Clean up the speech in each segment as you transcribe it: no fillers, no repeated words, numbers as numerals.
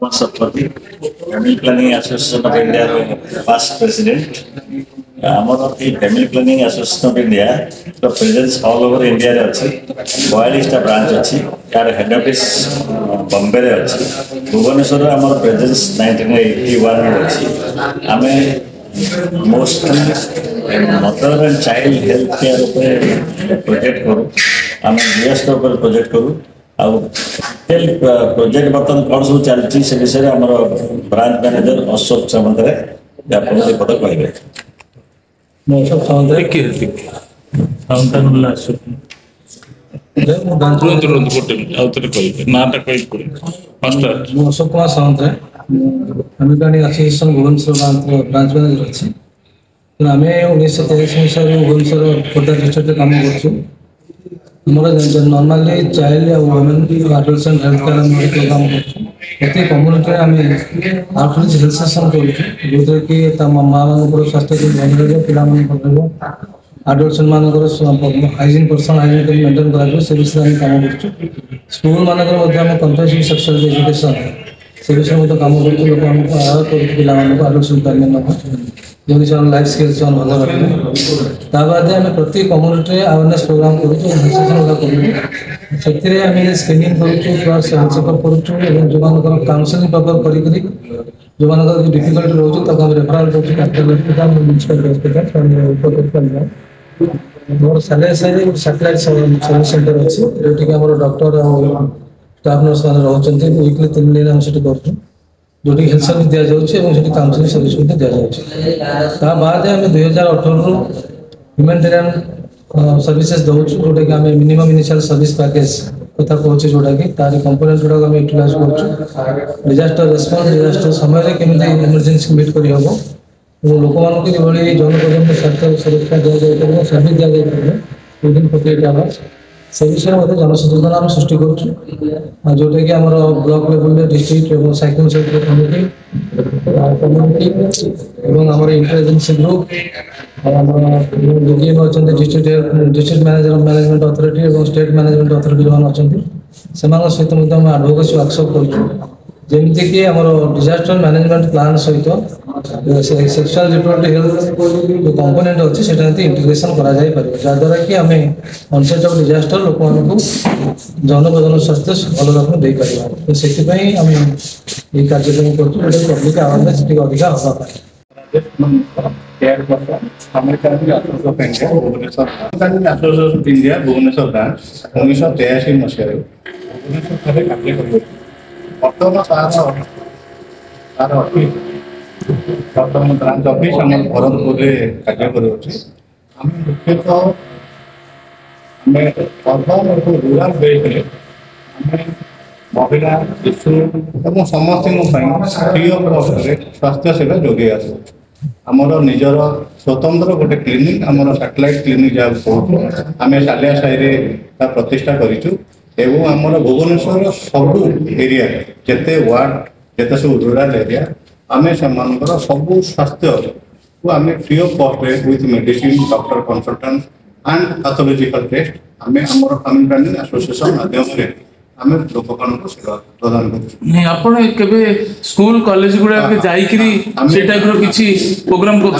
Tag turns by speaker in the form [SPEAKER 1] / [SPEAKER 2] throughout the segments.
[SPEAKER 1] Sapati, Family Planning Association of India, past president. Our Family Planning Association of India, the presence all over India ଅଛି ବୟାଳିଶଟା branch ଅଛି यार head office Bombay रे अछि भुवनेश्वर हमर presence 1981 रे अछि आमे mostly mother and child health care ऊपर प्रोजेक्ट करू आमे जीएस ऊपर प्रोजेक्ट करू आ प्रोजेक्ट बर्तमान कौन सब चलती से विषय में आमर ब्रांच मैनेजर अशोक सामंत आप पद कहे
[SPEAKER 2] Ashok Samant Ashok Kumar Samant family planning association Bhubaneswar branch manager अच्छी आम 1923 मसीह भुवनेश्वर खोर्धा डिस्ट्रिक्ट काम कर normally child women adolescent health care program प्रति कम्युनिटी आम आउटरीच हेल्थ सेशन करो कि माँ मान स्वास्थ्य को ध्यान रहा पिला एडोलसेंट मानक हाइजीन पर्सनल हाइजीन को मेंटेन करा से विषय में काम कर स्कूल मानक कंप्रेहेंसिव सेक्सुअल एजुकेशन से विषय में काम कर लोक आवार कर पिला एडोलसेंट जो लाइफ स्किल्स भल रखें बाद आम प्रति कम्युनिटी अवेयरनेस प्रोग्राम करें स्क्रीनिंग करूँ चेकअप करूँ जो काउनसेलिंग प्रॉपर कर जो डिफिकल्ट रोचे रेफराल कर मोर साले सैटेलाइट सर्विस सेंटर अच्छी जो डॉक्टर स्टाफ नर्स मैंने रोचे वीकली 3 दिन हम कर जो हेल्थ सर्विस दि जाऊँगी काउनसेलिंग सर्विस दि जाऊँगी बाद आम 2018 ह्यूमैनिटेरियन सर्विसेज दौर जोटा कि आम मिनिमम इनिशियल सर्विस पैकेज कथा कहूँ जोटा कि तार कंपोनेंट गुड़ा आम यूटिलाइज कर डिजास्टर रेस्पॉन्स डिजास्टर समय केमी इमरजेंसी मीट कर लोक मानक जनप्रतिनिधि स्वास्थ्य सुरक्षा दि जाए सर्विस दि जाए विदिन 48 आवर्स से विषय में जनसचेतना आम सृष्टि करूँ जोटा कि आम ब्लॉक लेवल डिस्ट्रिक्ट और साइक्लोन सेक्टर कमिटी आम इंटेलिजेंस ग्रुप डीजीएम अच्छा डिस्ट्रिक्ट मैनेजमेंट अथॉरिटी और स्टेट मैनेजमेंट अथॉरिटी जो अच्छा से सहित एडवोकेसी वर्कशॉप करूँ जमीती कि आम डिजास्टर मैनेजमेंट प्लान सहित सेक्सुअल रिप्रोडक्टिव हेल्थ जो कंपोनेंट अच्छी से इंटीग्रेशन करा जाय पारे जहाँद्वारा कि आम अनसेट ऑफ डिजास्टर लोक जनप्रजन स्वास्थ्य भल रकम दे पार तो से आम ये कार्यक्रम करूँ पब्लिक अवेयरनेस अधिक
[SPEAKER 3] इंडिया भुवनेश्वर ब्रांच 1983 मसीह बर्तमान ब्रांच ऑफिस आम बरहमपुर कार्य कर मुख्यतः रूराल बेल्ट महिला शिशु और समस्त फ्री ऑफ कॉस्ट स्वास्थ्य सेवा जोगे आमर निजर स्वतंत्र गोटे क्लिनिक आमर सैटेलाइट क्लिनिक जहाँ कहूँ आम सालिया साई प्रतिष्ठा करूँ एवं आमर भुवनेश्वर सबू एरिया जिते वार्ड जिते सब रूराल एरिया आम से सबू स्वास्थ्य को आम free of cost with medicine doctor consultant and pathological test आम आमर फैमिली प्लानिंग एसोसिएशन माध्यम आम लोक सेवा प्रदान कर
[SPEAKER 4] स्कूल कॉलेज गुड़ा टाइप किसी प्रोग्राम कर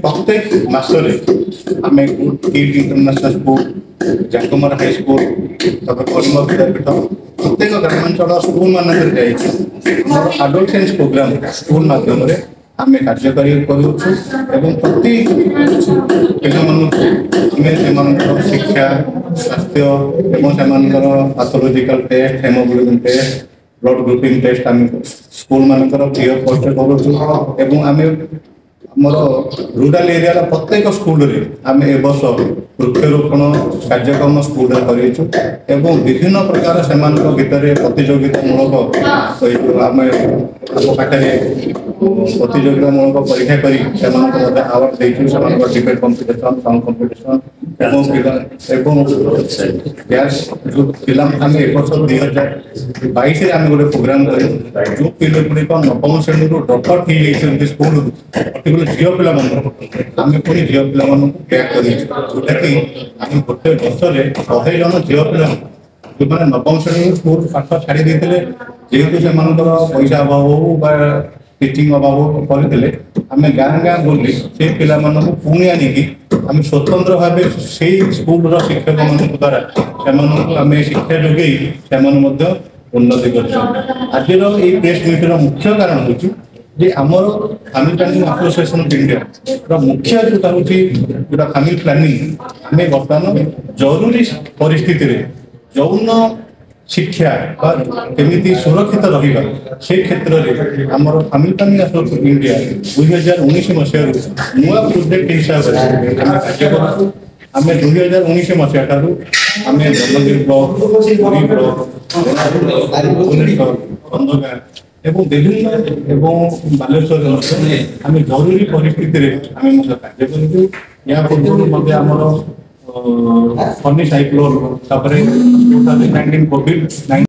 [SPEAKER 3] प्रत्येक मासरे आम किड इंटरनेशनल स्कूल जाकमर हाई स्कूल कलिंग विद्यापीठ प्रत्येक ग्रामांचल स्कूल मानक एडोलसेंस प्रोग्राम स्कूल माध्यम आम कार्यकारी करूँ प्रति पिला शिक्षा स्वास्थ्य और pathological test haemoglobin test blood grouping test आम स्कूल मानकर फ्री ऑफ कॉस्ट करूँ आम रूराल एरिया प्रत्येक स्कूल आम ए वर्ष वृक्षरोपण कार्यक्रम स्कूल कर विभिन्न प्रकार से भितर प्रतियोगितामूलक आम पाखे प्रतियोगितामूलक परीक्षा कर आवार्ड देखिए डिबेट कंपिटिशन सॉन्ग कंपिटिशन पिला आम ए वर्ष 2022 आम गोटे प्रोग्राम कर जो पिला गुड़िक नवम श्रेणी ड्रप आउट हो स्कूल पर्टिकुलर झील पिला आम पुणी झील पिला पैक कर जोटा कि आम गोटे वर्ष 100 जन झील पिला ଯେଉଁମାନେ ନବମ ଶ୍ରେଣୀ ସ୍କୁଲ ପାଠ ଛାଡ଼ି ଦେଇଥିଲେ ଯେହେତୁ ସେମାନଙ୍କର ପଇସା ଅଭାବ ହଉ ବା ଟିଚିଂ ଅଭାବ କରିଥିଲେ ଆମେ ଗାଁ ଗାଁ ବୁଲି ସେଇ ପିଲାମାନଙ୍କୁ ପୁଣି ଆଣିକି ଆମେ ସ୍ୱତନ୍ତ୍ର ଭାବେ ସେଇ ସ୍କୁଲର ଶିକ୍ଷକମାନଙ୍କ ଦ୍ୱାରା ସେମାନଙ୍କୁ ଆମେ ଶିକ୍ଷା ଯୋଗାଇ ସେମାନେ ମଧ୍ୟ ଉନ୍ନତି କରିଛନ୍ତି। ଆଜିର ଏଇ ପ୍ରେସ୍ ମିଟ୍ର ମୁଖ୍ୟ କାରଣ ହେଉଛି ଯେ ଆମର ଫ୍ୟାମିଲି ପ୍ଲାନିଂ ଆସୋସିଏସନ ଅଫ୍ ଇଣ୍ଡିଆର ମୁଖ୍ୟ ଯେଉଁଟା ହେଉଛି ଯେଉଁଟା ଫ୍ୟାମିଲି ପ୍ଲାନିଂ ଆମେ ବର୍ତ୍ତମାନ ଜରୁରୀ ପରିସ୍ଥିତିରେ ଯୌନ ଶିକ୍ଷା ବା କେମିତି ସୁରକ୍ଷିତ ରହିବା ସେ କ୍ଷେତ୍ରରେ ଆମର family planning association of India 2019 ମସିହାରୁ ନୂଆ ପ୍ରୋଜେକ୍ଟ ହିସାବରେ ଆମେ କାର୍ଯ୍ୟ କରୁଛୁ। ଆମେ 2019 ମସିହା ଠାରୁ ଆମେ ବ୍ରହ୍ମଗିରି ବ୍ଲକ, ପୁରୀ ବ୍ଲକ, ଭୁବନେଶ୍ୱର, ଖଣ୍ଡଗାଁ ଏବଂ ବିଭିନ୍ନ ଏବଂ ବାଲେଶ୍ୱର ଆମେ ଜରୁରୀ ପରିସ୍ଥିତିରେ ଆମେ ମଧ୍ୟ କାର୍ଯ୍ୟ କରିଛୁ। ଏହା ପୂର୍ବରୁ ମଧ୍ୟ ଆମର ଫନି ସାଇକ୍ଲୋନ ତାପରେ 2019 କୋଭିଡ-19